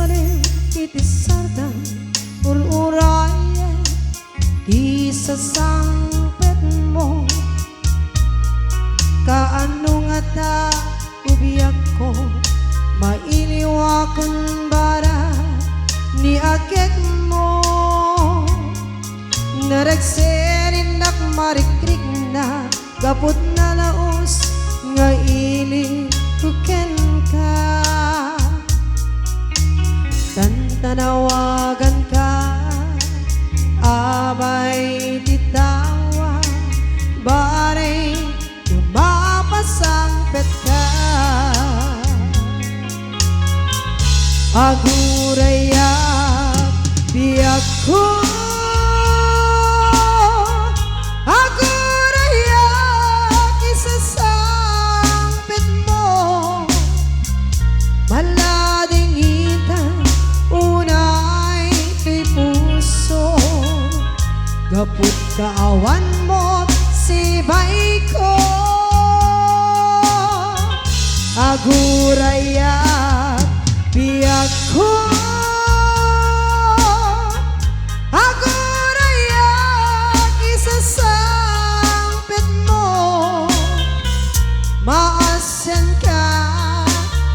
manin iti sardan ururaya di sasangpet mo kaano nga ta ubiyak ko mailiwakon bara ni agek mo naragserin nak marikrik na gapot na laos nga ili kuken ka tantanawagan ka abay titawa baray lumapasangpet ka aguraya biyak ko aguraya isasangpet mo malading itan unay kay puso gaput kaawan mo sibay ko aguraya biyak ko aguraya isasangpet mo maasan ka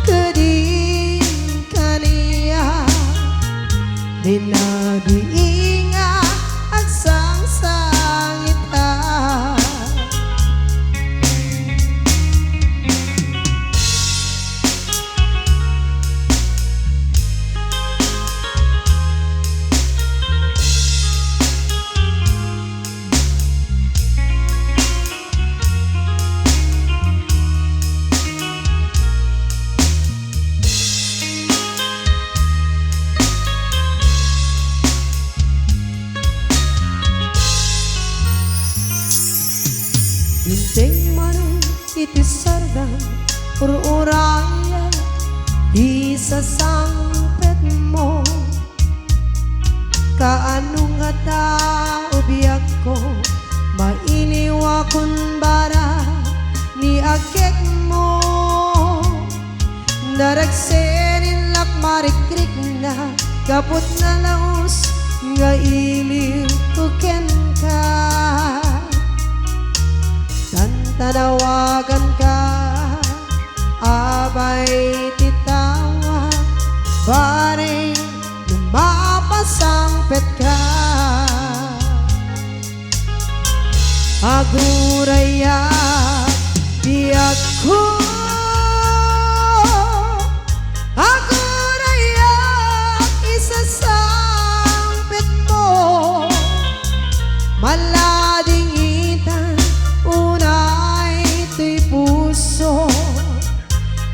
kadi kaniya dinabiinga agsang sangita Hintay manin iti sardan ururaya di sasangpet mo kaano nga ta ubiyak ko mailiwakon bara ni agek mo naragserin lak marikrik na gapot na laos nga ili kuken ka tanawagan ka abay titawa baring lumapasangpet ka aguraya biyak ko aguraya isasangpet mo malading itan unay to'y puso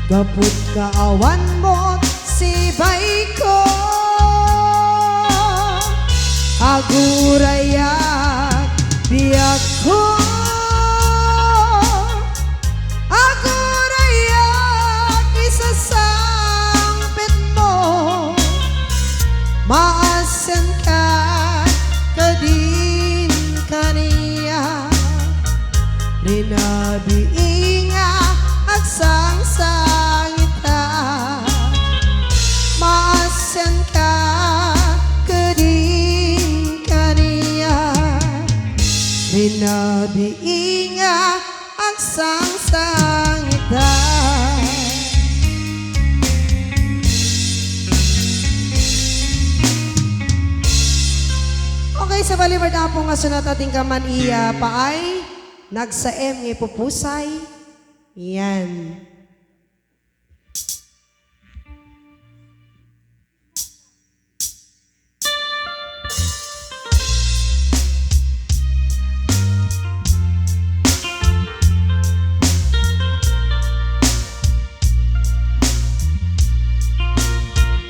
gaput kaawan mo sibay ko aguraya biyak ko aguraya isasangpet mo maasan ka kadin kaniya rinabiinga agsang sangita maasan ka kadin kaniya rinabiinga agsang sangita okay sa balibad apong nga sunat ating kaman iya paay nagsaem ng ipupusay. Yan.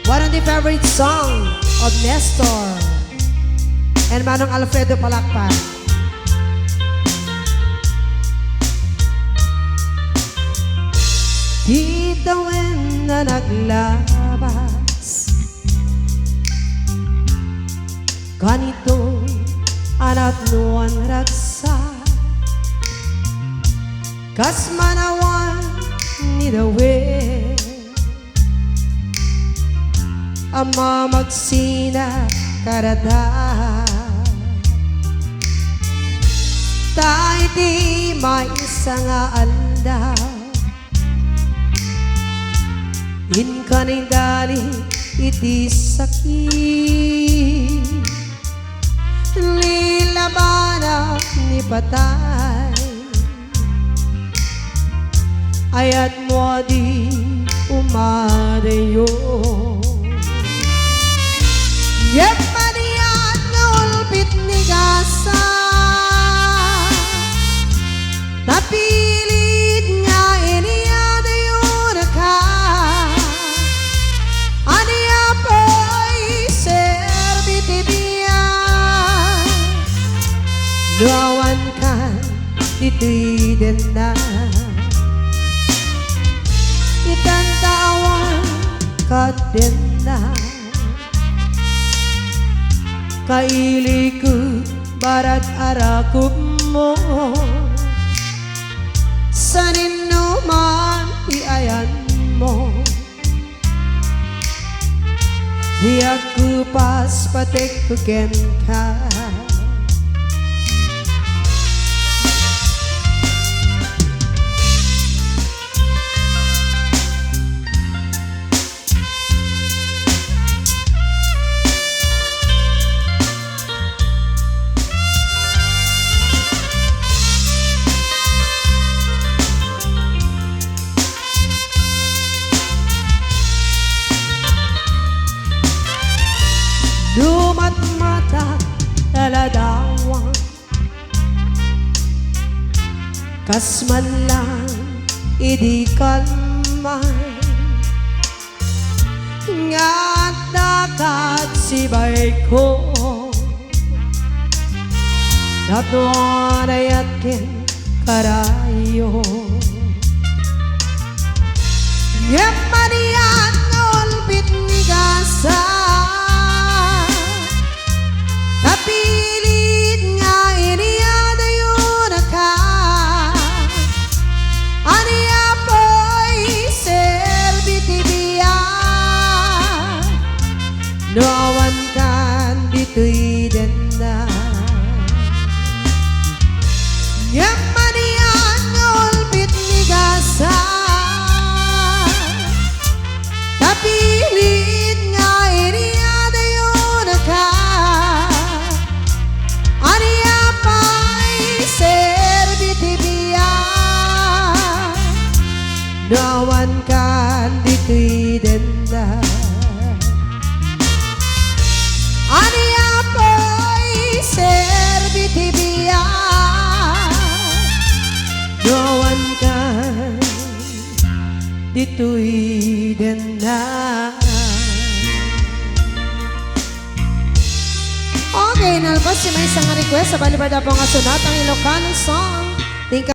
One of the favorite song of Nestor and Manong Alfredo Palakpan. Itawin na naglabas ganito anak nuan raksa kas manawan ni dawe ama magsina karada. Ta iti maisa nga alda, in kaning dali iti sakit, lilabana ni patay, ayat mo di umadayo. Yep, maniyan nga ulpit ni gasa, napilit nga iniyadayo na ka, aniya po'y serbitibiyan, luawan ka ito'y din na, itantawan ka din na, kailikod barat arakop mo, sanino man iayan mo, di aku pas patek kuken ka. Lumat mata taladawang, kasman lang idi kalman, ngat dakat sibay ko, natuanayat ken karayo. Ngem manian ulpit ni gasa, napilit nga iniyadayo na ka, aniya po'y serbitibiyan, luawan kan dito'y denda. Ngem maniyan ulpit ni gasa, napilit nga iniyadayo na ka, aniya pa'y serbitibiyan, luawan kan dito'y denda. Aniya po'y serbitibiyan, luawan kan dito'y denda. Okay, nalabas si may isang request sa balibada po nga sunat ang Ilocano song.